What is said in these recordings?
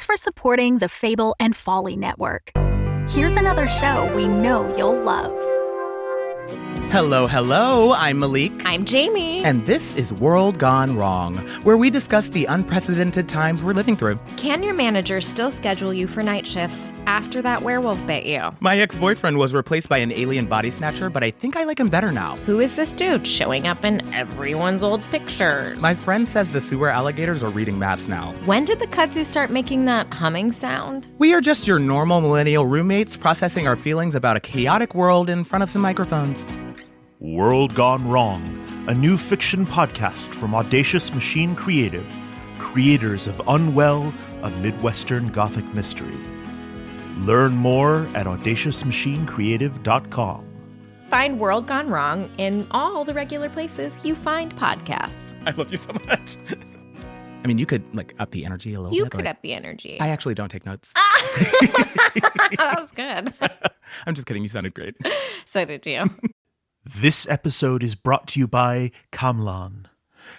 for supporting the Fable and Folly Network. Here's another show we know you'll love. Hello, I'm Malik. I'm Jamie. And this is World Gone Wrong, where we discuss the unprecedented times we're living through. Can your manager still schedule you for night shifts after that werewolf bit you? My ex-boyfriend was replaced by an alien body snatcher, but I think I like him better now. Who is this dude showing up in everyone's old pictures? My friend says the sewer alligators are reading maps now. When did the kudzu start making that humming sound? We are just your normal millennial roommates processing our feelings about a chaotic world in front of some microphones. World Gone Wrong, a new fiction podcast from Audacious Machine Creative, creators of Unwell, a Midwestern Gothic mystery. Learn more at audaciousmachinecreative.com. Find World Gone Wrong in all the regular places you find podcasts. I love you so much. I mean, you could, up the energy a little bit. You could up the energy. I actually don't take notes. That was good. I'm just kidding. You sounded great. So did you. This episode is brought to you by Kamlan.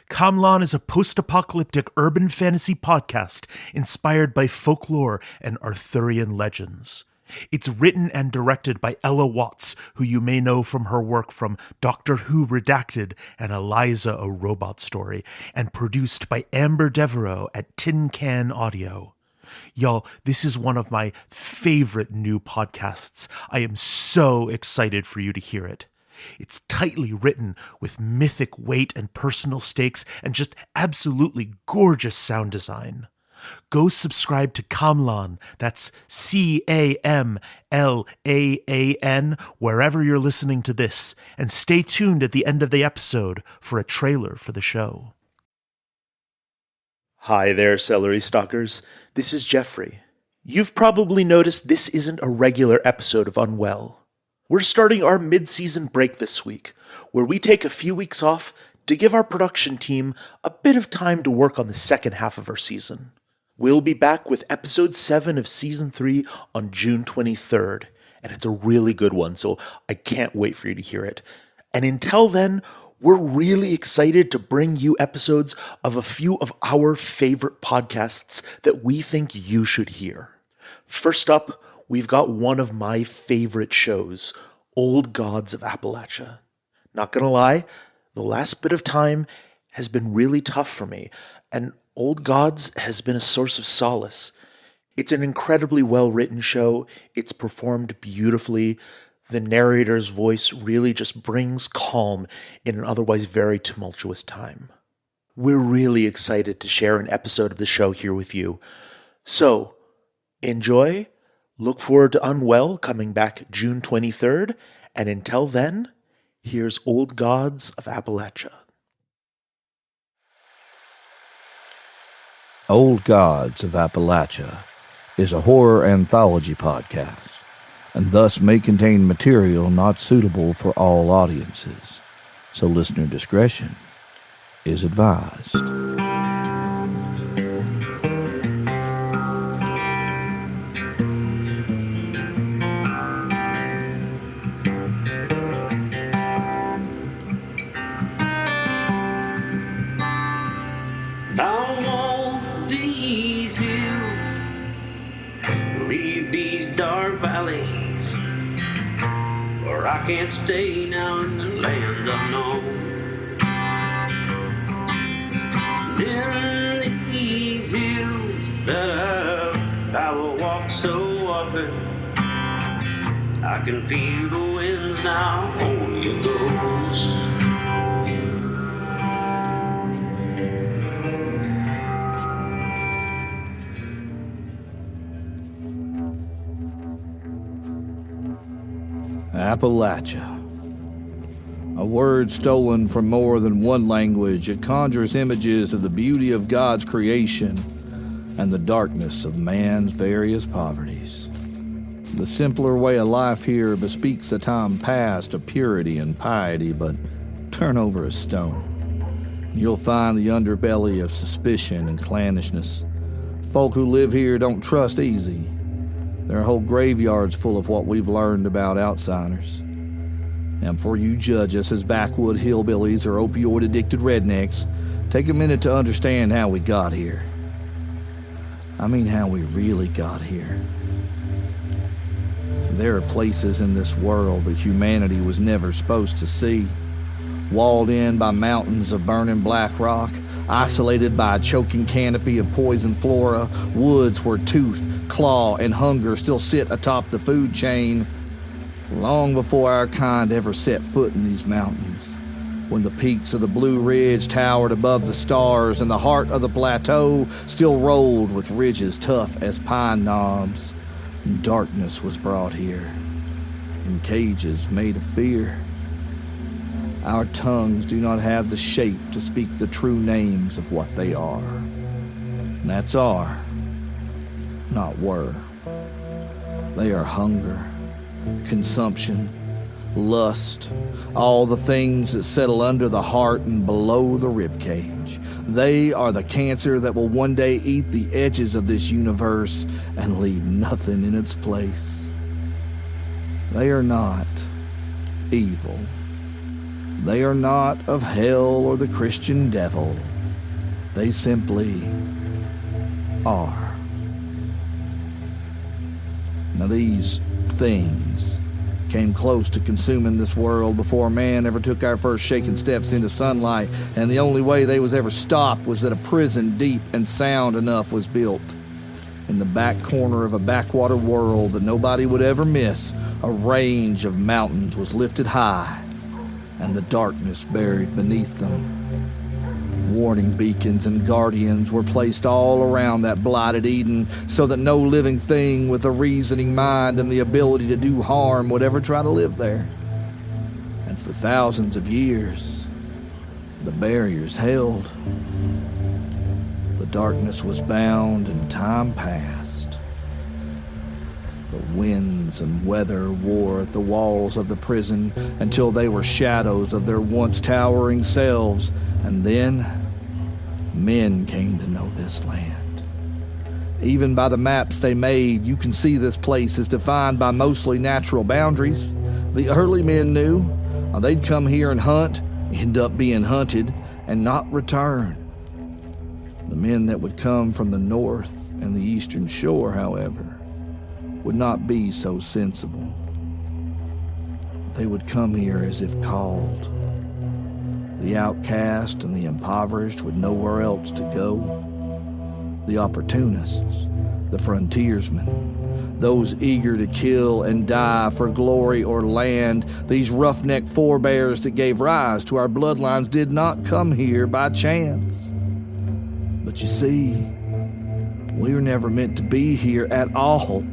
Kamlan is a post-apocalyptic urban fantasy podcast inspired by folklore and Arthurian legends. It's written and directed by Ella Watts, who you may know from her work from Doctor Who Redacted and Eliza, a Robot Story, and produced by Amber Devereaux at Tin Can Audio. Y'all, this is one of my favorite new podcasts. I am so excited for you to hear it. It's tightly written with mythic weight and personal stakes and just absolutely gorgeous sound design. Go subscribe to Kamlan, that's Camlan, wherever you're listening to this, and stay tuned at the end of the episode for a trailer for the show. Hi there, celery stalkers. This is Jeffrey. You've probably noticed this isn't a regular episode of Unwell. We're starting our mid-season break this week, where we take a few weeks off to give our production team a bit of time to work on the second half of our season. We'll be back with episode 7 of season 3 on June 23rd, and it's a really good one, so I can't wait for you to hear it. And until then, we're really excited to bring you episodes of a few of our favorite podcasts that we think you should hear. First up, we've got one of my favorite shows, Old Gods of Appalachia. Not gonna lie, the last bit of time has been really tough for me, and Old Gods has been a source of solace. It's an incredibly well-written show, it's performed beautifully, the narrator's voice really just brings calm in an otherwise very tumultuous time. We're really excited to share an episode of the show here with you. So, enjoy. Look forward to Unwell coming back June 23rd, and until then, here's Old Gods of Appalachia. Old Gods of Appalachia is a horror anthology podcast, and thus may contain material not suitable for all audiences, so listener discretion is advised. Down all these hills, leave these dark valleys, or I can't stay now in the lands unknown. In these hills that I will walk so often, I can feel the winds now on your ghost. Appalachia. A word stolen from more than one language, it conjures images of the beauty of God's creation and the darkness of man's various poverties. The simpler way of life here bespeaks a time past of purity and piety, but turn over a stone. You'll find the underbelly of suspicion and clannishness. Folk who live here don't trust easy. There are whole graveyards full of what we've learned about outsiders. And before you judge us as backwood hillbillies or opioid-addicted rednecks, take a minute to understand how we got here. I mean how we really got here. There are places in this world that humanity was never supposed to see. Walled in by mountains of burning black rock, isolated by a choking canopy of poison flora, woods where tooth, claw, and hunger still sit atop the food chain, long before our kind ever set foot in these mountains. When the peaks of the Blue Ridge towered above the stars and the heart of the plateau still rolled with ridges tough as pine knobs, and darkness was brought here, in cages made of fear. Our tongues do not have the shape to speak the true names of what they are. And that's are, not were. They are hunger, consumption, lust, all the things that settle under the heart and below the ribcage. They are the cancer that will one day eat the edges of this universe and leave nothing in its place. They are not evil. They are not of hell or the Christian devil. They simply are. Now these things came close to consuming this world before man ever took our first shaking steps into sunlight, and the only way they was ever stopped was that a prison deep and sound enough was built. In the back corner of a backwater world that nobody would ever miss, a range of mountains was lifted high, and the darkness buried beneath them. Warning beacons and guardians were placed all around that blighted Eden so that no living thing with a reasoning mind and the ability to do harm would ever try to live there. And for thousands of years, the barriers held. The darkness was bound and time passed. The winds and weather wore at the walls of the prison until they were shadows of their once towering selves, and then men came to know this land. Even by the maps they made, you can see this place is defined by mostly natural boundaries. The early men knew they'd come here and hunt, end up being hunted, and not return. The men that would come from the north and the eastern shore, however, would not be so sensible. They would come here as if called. The outcast and the impoverished with nowhere else to go. The opportunists, the frontiersmen, those eager to kill and die for glory or land, these roughneck forebears that gave rise to our bloodlines did not come here by chance. But you see, we were never meant to be here at all.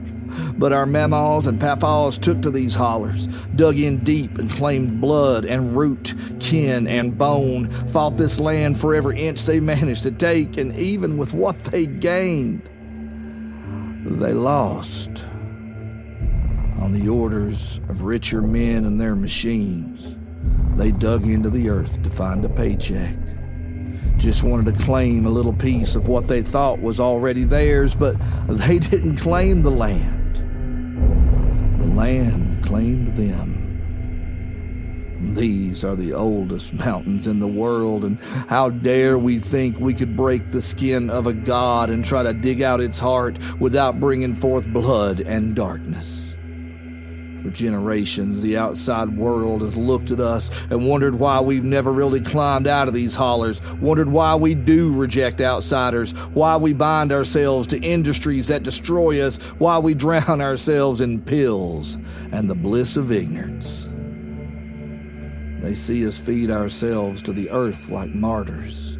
But our mamas and papas took to these hollers, dug in deep and claimed blood and root, kin and bone, fought this land for every inch they managed to take, and even with what they gained, they lost. On the orders of richer men and their machines, they dug into the earth to find a paycheck. Just wanted to claim a little piece of what they thought was already theirs, but they didn't claim the land. The land claimed them. These are the oldest mountains in the world, and how dare we think we could break the skin of a god and try to dig out its heart without bringing forth blood and darkness. For generations, the outside world has looked at us and wondered why we've never really climbed out of these hollers, wondered why we do reject outsiders, why we bind ourselves to industries that destroy us, why we drown ourselves in pills and the bliss of ignorance. They see us feed ourselves to the earth like martyrs.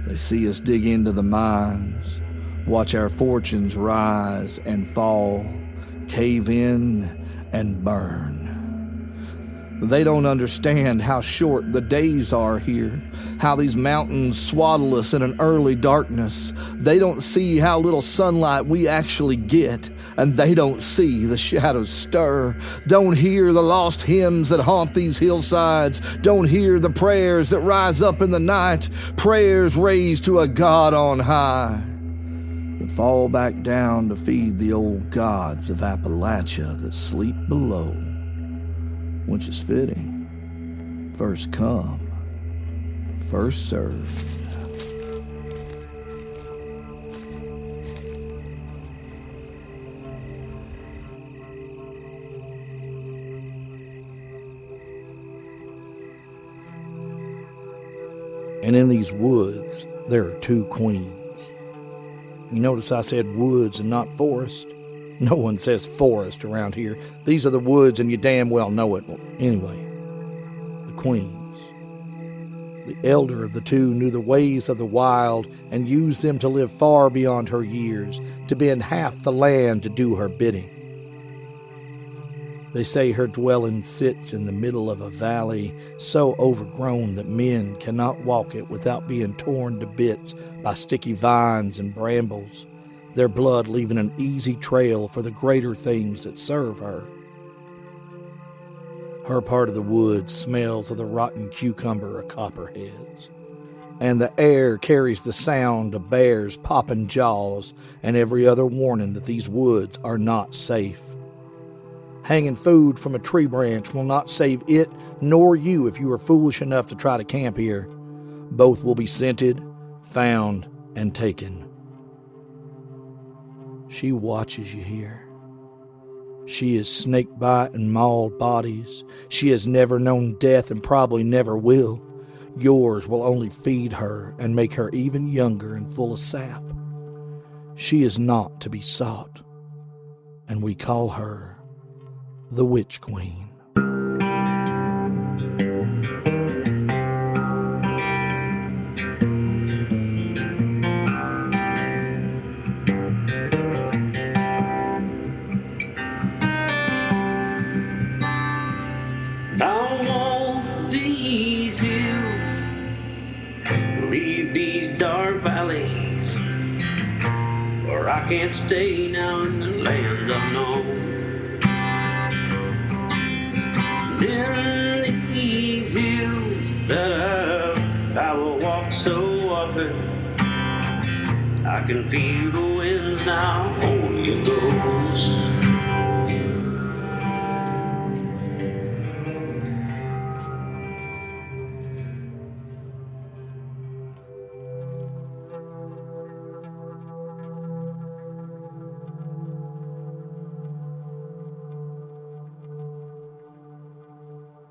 They see us dig into the mines, watch our fortunes rise and fall, cave in and burn. They don't understand how short the days are here, how these mountains swaddle us in an early darkness. They don't see how little sunlight we actually get, and they don't see the shadows stir, don't hear the lost hymns that haunt these hillsides, don't hear the prayers that rise up in the night, prayers raised to a God on high, that fall back down to feed the old gods of Appalachia that sleep below, which is fitting. First come, first served. And in these woods, there are 2 queens. You notice I said woods and not forest? No one says forest around here. These are the woods and you damn well know it. Well, anyway, the queens. The elder of the 2 knew the ways of the wild and used them to live far beyond her years, to bend half the land to do her bidding. They say her dwelling sits in the middle of a valley so overgrown that men cannot walk it without being torn to bits by sticky vines and brambles, their blood leaving an easy trail for the greater things that serve her. Her part of the woods smells of the rotten cucumber of copperheads, and the air carries the sound of bears popping jaws and every other warning that these woods are not safe. Hanging food from a tree branch will not save it nor you if you are foolish enough to try to camp here. Both will be scented, found, and taken. She watches you here. She is snake-bite and mauled bodies. She has never known death and probably never will. Yours will only feed her and make her even younger and full of sap. She is not to be sought, and we call her the Witch Queen. Down all these hills, leave these dark valleys, or I can't stay now in the lands unknown. In these hills that I will walk so often, I can feel the winds now on your ghost.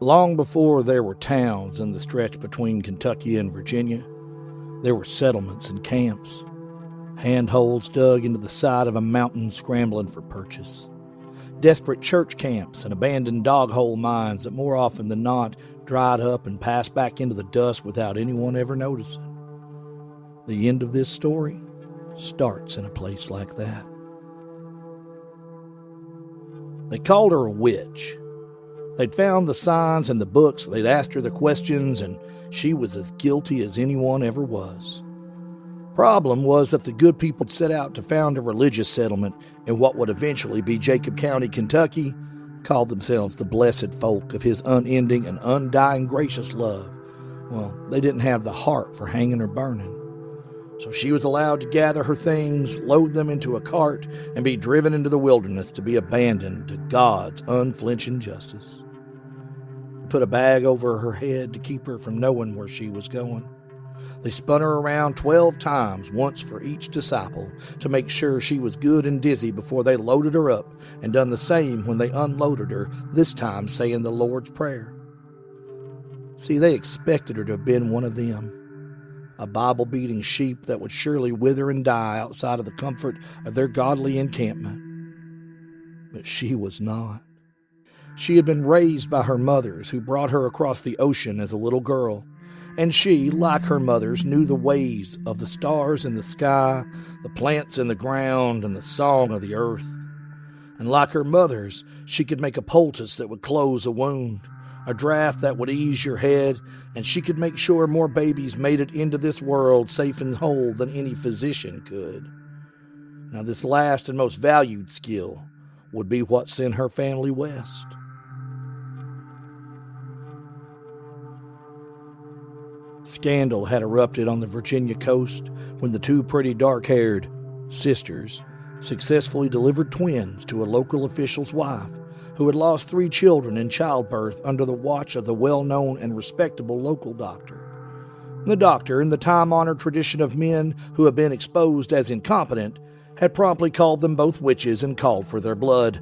Long before there were towns in the stretch between Kentucky and Virginia, there were settlements and camps, handholds dug into the side of a mountain scrambling for purchase, desperate church camps and abandoned dog-hole mines that more often than not dried up and passed back into the dust without anyone ever noticing. The end of this story starts in a place like that. They called her a witch. They'd found the signs in the books, they'd asked her the questions, and she was as guilty as anyone ever was. Problem was that the good people set out to found a religious settlement in what would eventually be Jacob County, Kentucky, called themselves the blessed folk of his unending and undying gracious love. Well, they didn't have the heart for hanging or burning. So she was allowed to gather her things, load them into a cart, and be driven into the wilderness to be abandoned to God's unflinching justice. Put a bag over her head to keep her from knowing where she was going. They spun her around 12 times, once for each disciple, to make sure she was good and dizzy before they loaded her up, and done the same when they unloaded her, this time saying the Lord's Prayer. See, they expected her to have been one of them, a Bible-beating sheep that would surely wither and die outside of the comfort of their godly encampment. But she was not. She had been raised by her mothers, who brought her across the ocean as a little girl, and she, like her mothers, knew the ways of the stars in the sky, the plants in the ground, and the song of the earth. And like her mothers, she could make a poultice that would close a wound, a draught that would ease your head, and she could make sure more babies made it into this world safe and whole than any physician could. Now, this last and most valued skill would be what sent her family west. Scandal had erupted on the Virginia coast when the 2 pretty dark-haired sisters successfully delivered twins to a local official's wife who had lost 3 children in childbirth under the watch of the well-known and respectable local doctor. The doctor, in the time-honored tradition of men who have been exposed as incompetent, had promptly called them both witches and called for their blood.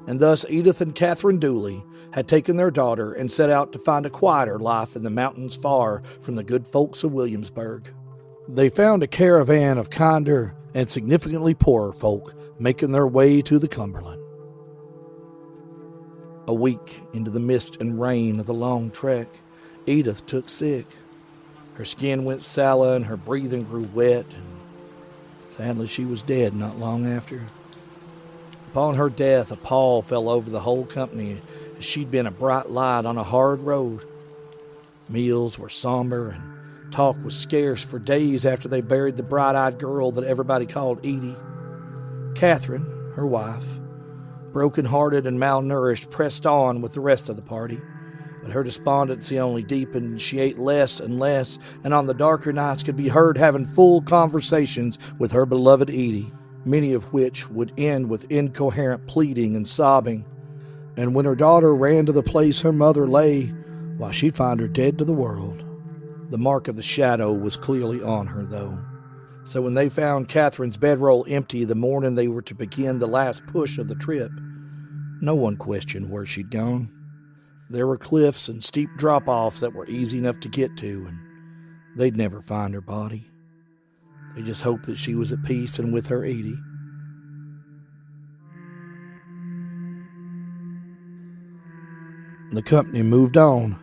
and thus Edith and Catherine Dooley had taken their daughter and set out to find a quieter life in the mountains far from the good folks of Williamsburg. They found a caravan of kinder and significantly poorer folk making their way to the Cumberland. A week into the mist and rain of the long trek, Edith took sick. Her skin went sallow and her breathing grew wet, and sadly she was dead not long after. Upon her death, a pall fell over the whole company, as she'd been a bright light on a hard road. Meals were somber and talk was scarce for days after they buried the bright-eyed girl that everybody called Edie. Catherine, her wife, broken-hearted and malnourished, pressed on with the rest of the party. But her despondency only deepened. She ate less and less, and on the darker nights could be heard having full conversations with her beloved Edie, many of which would end with incoherent pleading and sobbing. And when her daughter ran to the place her mother lay, why, she'd find her dead to the world. The mark of the shadow was clearly on her, though. So when they found Catherine's bedroll empty the morning they were to begin the last push of the trip, no one questioned where she'd gone. There were cliffs and steep drop-offs that were easy enough to get to, and they'd never find her body. They just hoped that she was at peace and with her Edie. The company moved on,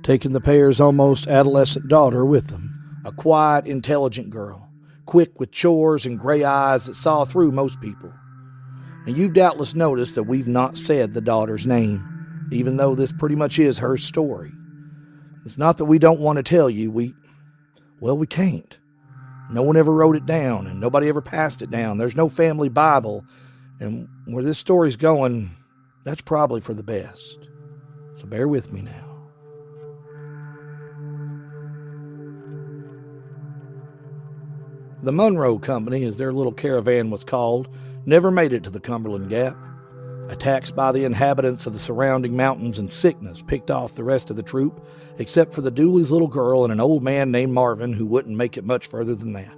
taking the pair's almost adolescent daughter with them, a quiet, intelligent girl, quick with chores and gray eyes that saw through most people. And you've doubtless noticed that we've not said the daughter's name, even though this pretty much is her story. It's not that we don't want to tell you, we can't. No one ever wrote it down, and nobody ever passed it down. There's no family Bible, and where this story's going, that's probably for the best. So bear with me now. The Monroe Company, as their little caravan was called, never made it to the Cumberland Gap. Attacks by the inhabitants of the surrounding mountains and sickness picked off the rest of the troop, except for the Dooley's little girl and an old man named Marvin who wouldn't make it much further than that.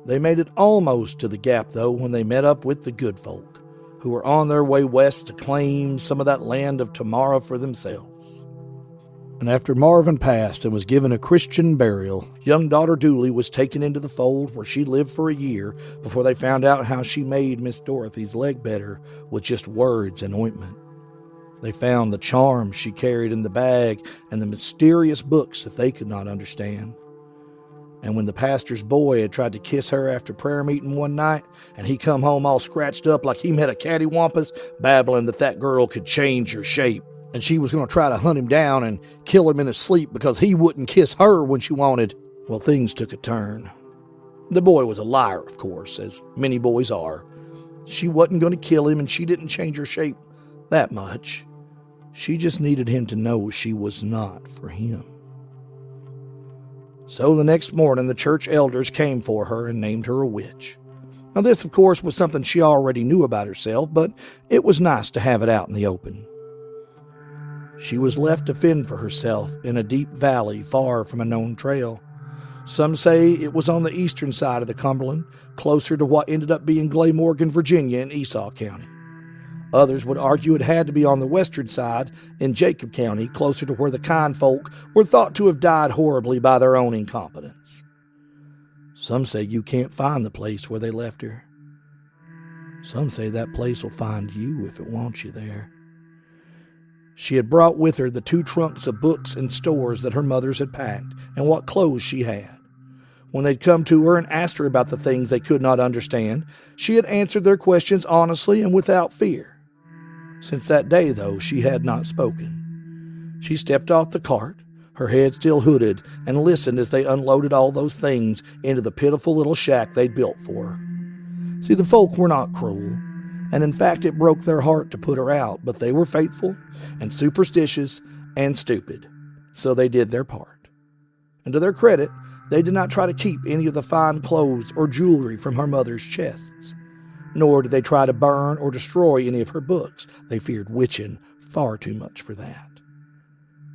They made it almost to the Gap, though, when they met up with the good folk, who were on their way west to claim some of that land of tomorrow for themselves. And after Marvin passed and was given a Christian burial, young daughter Dooley was taken into the fold where she lived for a year before they found out how she made Miss Dorothy's leg better with just words and ointment. They found the charms she carried in the bag and the mysterious books that they could not understand. And when the pastor's boy had tried to kiss her after prayer meeting one night, and he come home all scratched up like he met a cattywampus, babbling that girl could change her shape, and she was going to try to hunt him down and kill him in his sleep because he wouldn't kiss her when she wanted, well, things took a turn. The boy was a liar, of course, as many boys are. She wasn't going to kill him, and she didn't change her shape that much. She just needed him to know she was not for him. So the next morning, the church elders came for her and named her a witch. Now this, of course, was something she already knew about herself, but it was nice to have it out in the open. She was left to fend for herself in a deep valley far from a known trail. Some say it was on the eastern side of the Cumberland, closer to what ended up being Glamorgan, Virginia in Esau County. Others would argue it had to be on the western side in Jacob County, closer to where the kind folk were thought to have died horribly by their own incompetence. Some say you can't find the place where they left her. Some say that place will find you if it wants you there. She had brought with her the 2 trunks of books and stores that her mothers had packed, and what clothes she had. When they'd come to her and asked her about the things they could not understand, she had answered their questions honestly and without fear. Since that day, though, she had not spoken. She stepped off the cart, her head still hooded, and listened as they unloaded all those things into the pitiful little shack they'd built for her. See, the folk were not cruel, and in fact it broke their heart to put her out, but they were faithful and superstitious and stupid, so they did their part. And to their credit, they did not try to keep any of the fine clothes or jewelry from her mother's chests, nor did they try to burn or destroy any of her books. They feared witching far too much for that.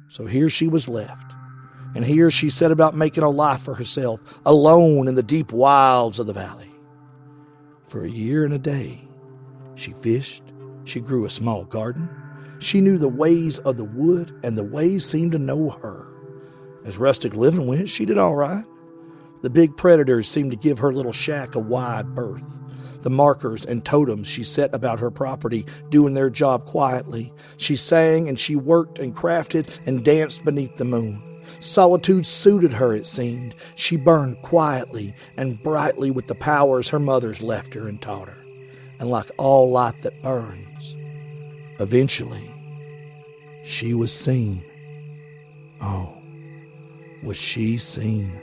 So here she was left, and here she set about making a life for herself, alone in the deep wilds of the valley. For a year and a day, she fished She grew a small garden. She knew the ways of the wood, and the ways seemed to know her. As rustic living went, she did all right. The big predators seemed to give her little shack a wide berth. The markers and totems she set about her property, doing their job quietly. She sang and she worked and crafted and danced beneath the moon. Solitude suited her, it seemed. She burned quietly and brightly with the powers her mothers left her and taught her. And like all light that burns, eventually, she was seen. Oh, was she seen?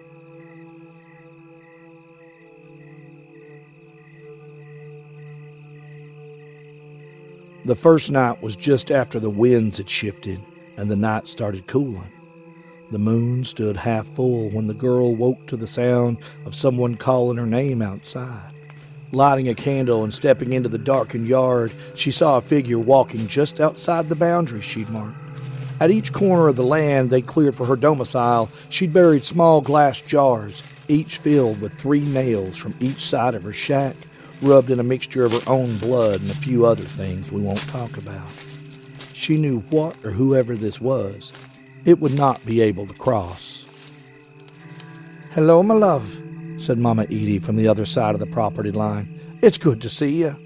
The first night was just after the winds had shifted and the night started cooling. The moon stood half full when the girl woke to the sound of someone calling her name outside. Lighting a candle and stepping into the darkened yard, she saw a figure walking just outside the boundary she'd marked. At each corner of the land they cleared for her domicile, she'd buried small glass jars, each filled with 3 nails from each side of her shack, rubbed in a mixture of her own blood and a few other things we won't talk about. She knew what or whoever this was, it would not be able to cross. "Hello, my love," said Mama Edie from the other side of the property line. "It's good to see you."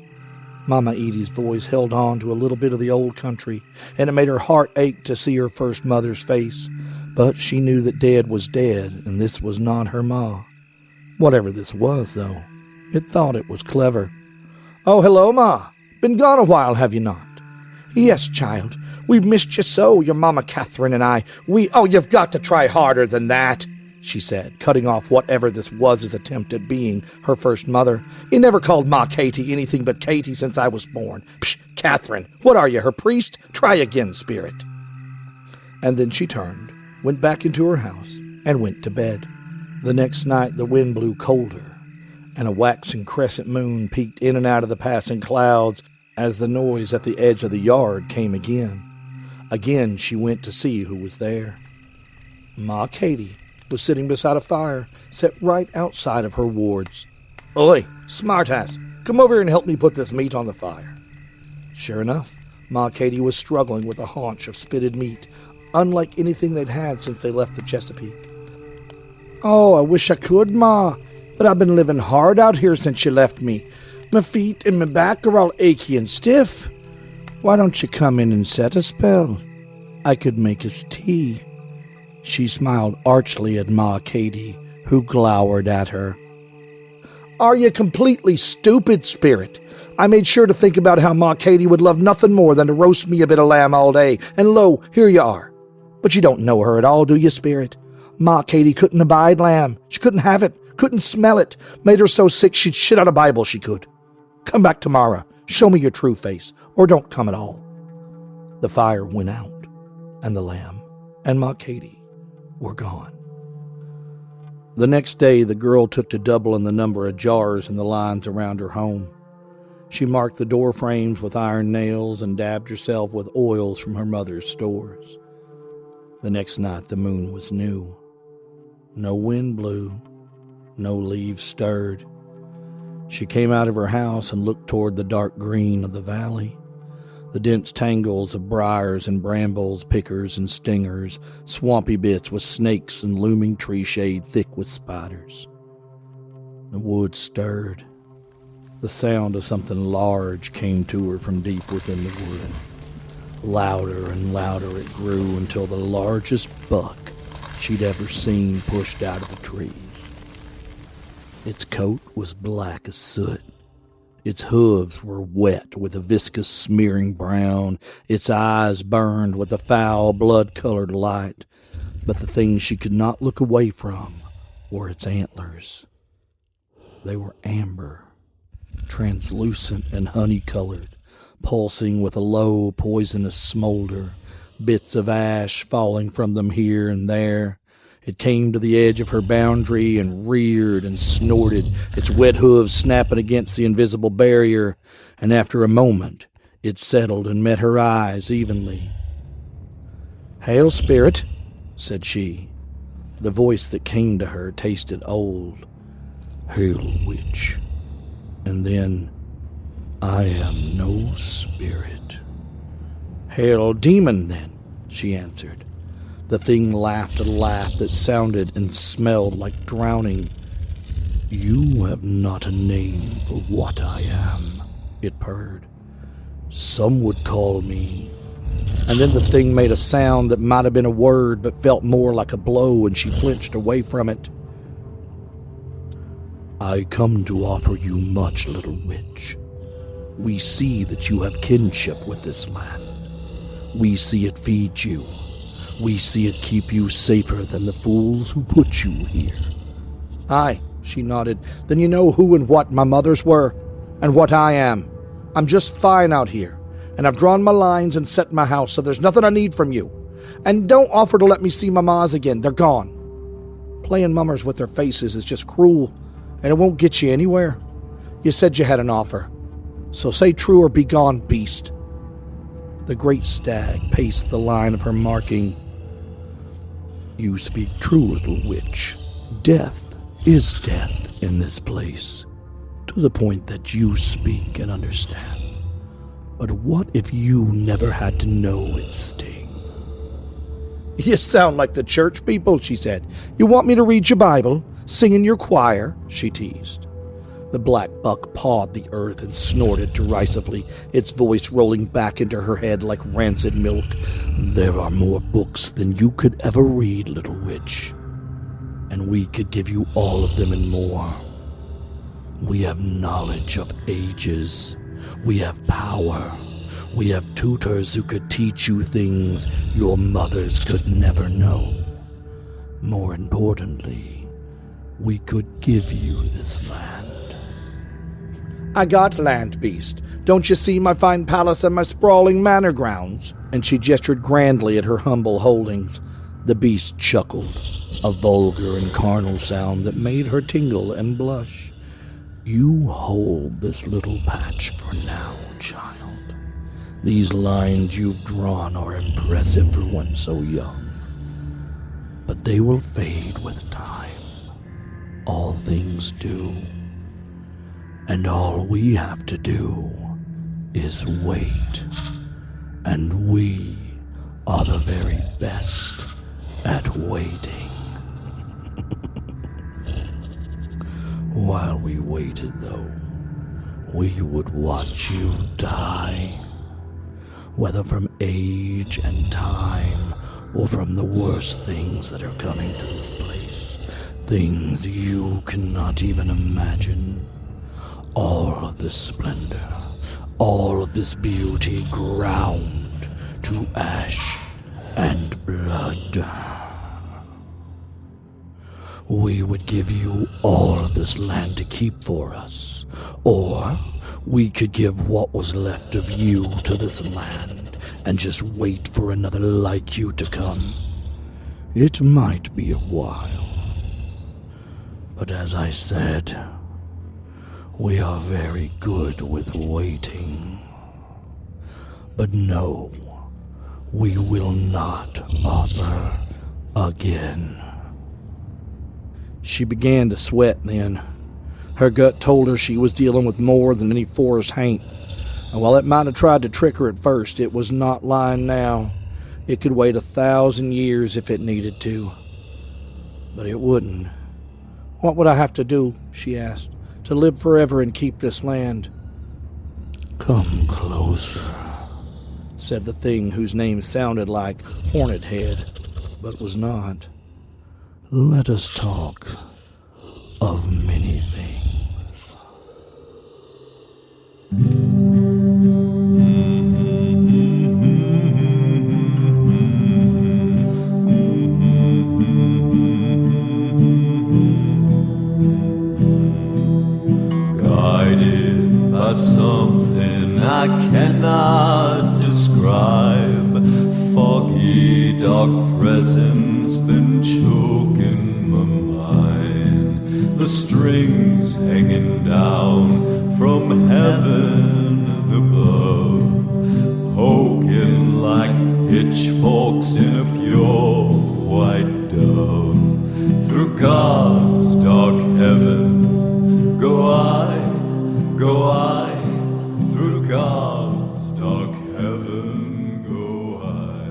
Mama Edie's voice held on to a little bit of the old country, and it made her heart ache to see her first mother's face. But she knew that Dad was dead, and this was not her ma. Whatever this was, though, it thought it was clever. "Oh, hello, Ma. Been gone a while, have you not?" "Yes, child. We've missed you so, your Mama Catherine and I. Oh, you've got to try harder than that," she said, cutting off whatever this was his attempt at being her first mother. "You never called Ma Katie anything but Katie since I was born. Psh, Catherine, what are you, her priest? Try again, spirit." And then she turned, went back into her house, and went to bed. The next night the wind blew colder, and a waxing crescent moon peeked in and out of the passing clouds as the noise at the edge of the yard came again. Again she went to see who was there. Ma Katie was sitting beside a fire set right outside of her wards. "Oi, smartass, come over here and help me put this meat on the fire." Sure enough, Ma Katie was struggling with a haunch of spitted meat, unlike anything they'd had since they left the Chesapeake. "Oh, I wish I could, Ma, but I've been living hard out here since you left me. My feet and my back are all achy and stiff. Why don't you come in and set a spell? I could make us tea." She smiled archly at Ma Katie, who glowered at her. "Are you completely stupid, spirit? I made sure to think about how Ma Katie would love nothing more than to roast me a bit of lamb all day, and lo, here you are. But you don't know her at all, do you, spirit? Ma Katie couldn't abide lamb. She couldn't have it, couldn't smell it. Made her so sick she'd shit out a Bible, she could. Come back tomorrow, show me your true face, or don't come at all." The fire went out, and the lamb and Ma Katie were gone. The next day, the girl took to doubling the number of jars in the lines around her home. She marked the door frames with iron nails and dabbed herself with oils from her mother's stores. The next night, the moon was new. No wind blew, no leaves stirred. She came out of her house and looked toward the dark green of the valley. The dense tangles of briars and brambles, pickers and stingers, swampy bits with snakes and looming tree shade thick with spiders. The woods stirred. The sound of something large came to her from deep within the wood. Louder and louder it grew until the largest buck she'd ever seen pushed out of the trees. Its coat was black as soot. Its hooves were wet with a viscous smearing brown. Its eyes burned with a foul blood-colored light. But the thing she could not look away from were its antlers. They were amber, translucent and honey-colored, pulsing with a low, poisonous smolder, bits of ash falling from them here and there. It came to the edge of her boundary and reared and snorted, its wet hooves snapping against the invisible barrier, and after a moment it settled and met her eyes evenly. "Hail, spirit," said she. The voice that came to her tasted old. "Hail, witch." And then, I am no spirit. Hail, demon, then, she answered. The thing laughed a laugh that sounded and smelled like drowning. You have not a name for what I am, it purred. Some would call me. And then the thing made a sound that might have been a word, but felt more like a blow, and she flinched away from it. I come to offer you much, little witch. We see that you have kinship with this land. We see it feed you. We see it keep you safer than the fools who put you here. Aye, she nodded. Then you know who and what my mothers were, and what I am. I'm just fine out here, and I've drawn my lines and set my house, so there's nothing I need from you. And don't offer to let me see my mas again. They're gone. Playing mummers with their faces is just cruel, and it won't get you anywhere. You said you had an offer, so say true or be gone, beast. The great stag paced the line of her marking. You speak true, little witch. Death is death in this place, to the point that you speak and understand. But what if you never had to know its sting? You sound like the church people, she said. You want me to read your Bible, sing in your choir? She teased. The black buck pawed the earth and snorted derisively, its voice rolling back into her head like rancid milk. There are more books than you could ever read, little witch, and we could give you all of them and more. We have knowledge of ages. We have power. We have tutors who could teach you things your mothers could never know. More importantly, we could give you this land. I got land, beast. Don't you see my fine palace and my sprawling manor grounds? And she gestured grandly at her humble holdings. The beast chuckled, a vulgar and carnal sound that made her tingle and blush. You hold this little patch for now, child. These lines you've drawn are impressive for one so young, but they will fade with time. All things do. And all we have to do is wait. And we are the very best at waiting. While we waited, though, we would watch you die. Whether from age and time, or from the worst things that are coming to this place. Things you cannot even imagine. All of this splendor, all of this beauty ground to ash and blood. We would give you all of this land to keep for us, or we could give what was left of you to this land and just wait for another like you to come. It might be a while, but as I said, we are very good with waiting. But no, we will not offer again. She began to sweat then. Her gut told her she was dealing with more than any forest haint. And while it might have tried to trick her at first, it was not lying now. It could wait 1,000 years if it needed to. But it wouldn't. What would I have to do, she asked, to live forever and keep this land? Come closer, said the thing whose name sounded like Hornet Head, but was not. Let us talk of many things. Guided by something I cannot describe, foggy dark presence been choking my mind. The strings hanging down from heaven above, poking like pitchforks in a pure white dove. Through God's dark heaven go I, through God's dark heaven go I.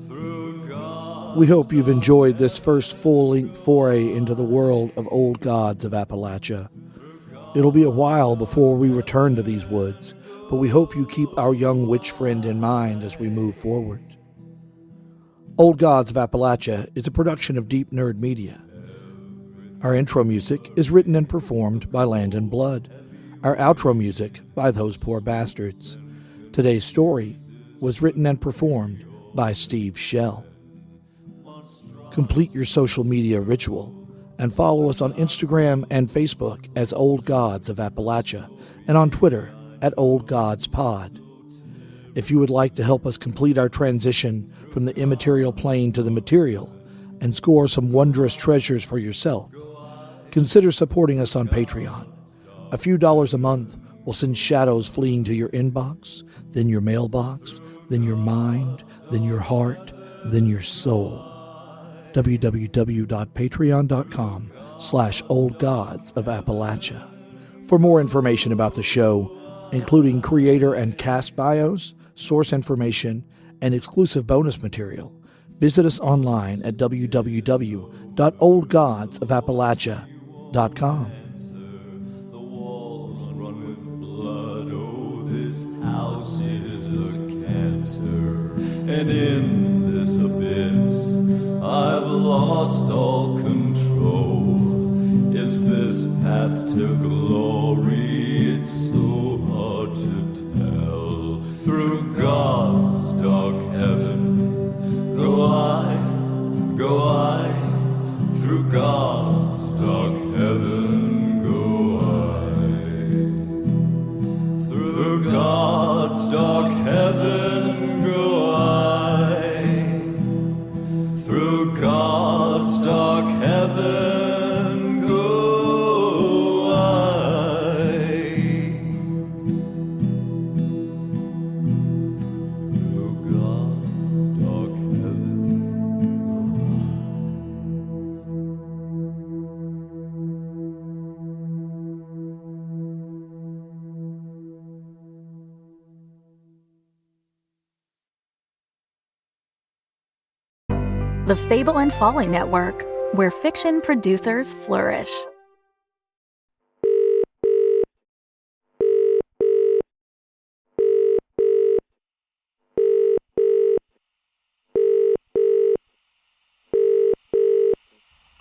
Through God. We hope you've enjoyed this first full-length foray into the world of Old Gods of Appalachia. It'll be a while before we return to these woods, but we hope you keep our young witch friend in mind as we move forward. Old Gods of Appalachia is a production of Deep Nerd Media. Our intro music is written and performed by Land and Blood. Our outro music by Those Poor Bastards. Today's story was written and performed by Steve Shell. Complete your social media ritual and follow us on Instagram and Facebook as Old Gods of Appalachia and on Twitter at Old Gods Pod. If you would like to help us complete our transition from the immaterial plane to the material and score some wondrous treasures for yourself, consider supporting us on Patreon. A few dollars a month will send shadows fleeing to your inbox, then your mailbox, then your mind, then your heart, then your soul. www.patreon.com/oldgods of Appalachia. For more information about the show, including creator and cast bios, source information, and exclusive bonus material, visit us online at www.oldgodsofappalachia.com. The walls run with blood. Oh, this house is a cancer. And in this abyss, I've lost all control. Is this path to glory? It's so hard to tell. Through God's dark heaven, go I. Through God's dark heaven, go I. Through God's dark heaven, go I. Through God's dark heaven, go I. Through God's dark heaven, The Fable and Folly Network, where fiction producers flourish.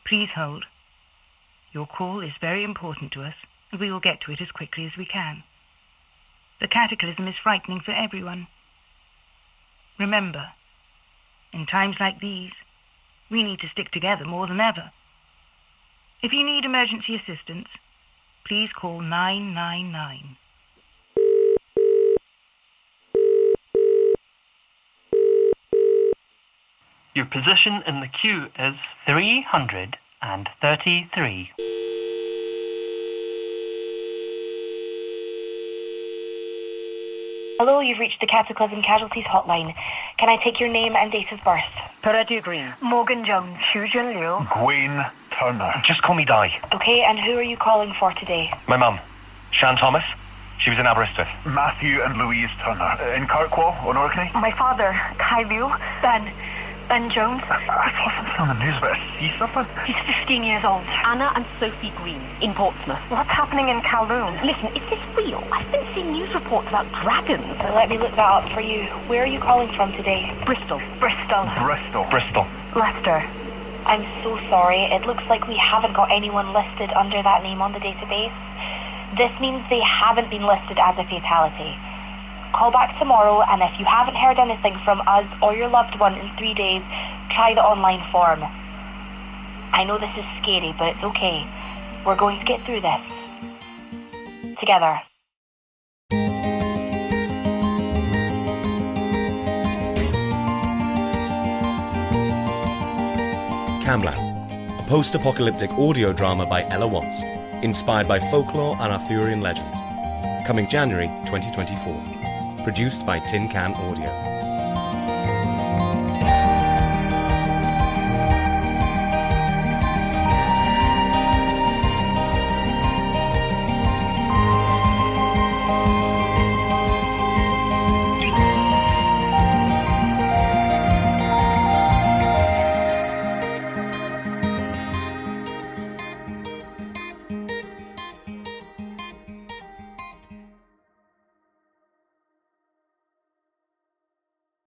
Please hold. Your call is very important to us, and we will get to it as quickly as we can. The cataclysm is frightening for everyone. Remember, in times like these, we need to stick together more than ever. If you need emergency assistance, please call 999. Your position in the queue is 333. Hello, you've reached the Cataclysm Casualties Hotline. Can I take your name and date of birth? Peretti Green. Morgan Jones. Hugh Liu. Gwyn Turner. Just call me Di. Okay, and who are you calling for today? My mum, Shan Thomas. She was in Aberystwyth. Matthew and Louise Turner. In Kirkwall, on Orkney. My father, Kai Liu. Ben Jones. I saw something on the news about a sea serpent. He's 15 years old. Anna and Sophie Green, in Portsmouth. What's happening in Kowloon? Listen, is this real? I've been seeing news reports about dragons. Let me look that up for you. Where are you calling from today? Bristol. Bristol. Leicester. I'm so sorry. It looks like we haven't got anyone listed under that name on the database. This means they haven't been listed as a fatality. Call back tomorrow, and if you haven't heard anything from us or your loved one in 3 days, try the online form. I know this is scary, but it's okay. We're going to get through this. Together. Camlan, a post-apocalyptic audio drama by Ella Watts, inspired by folklore and Arthurian legends. Coming January 2024. Produced by Tin Can Audio.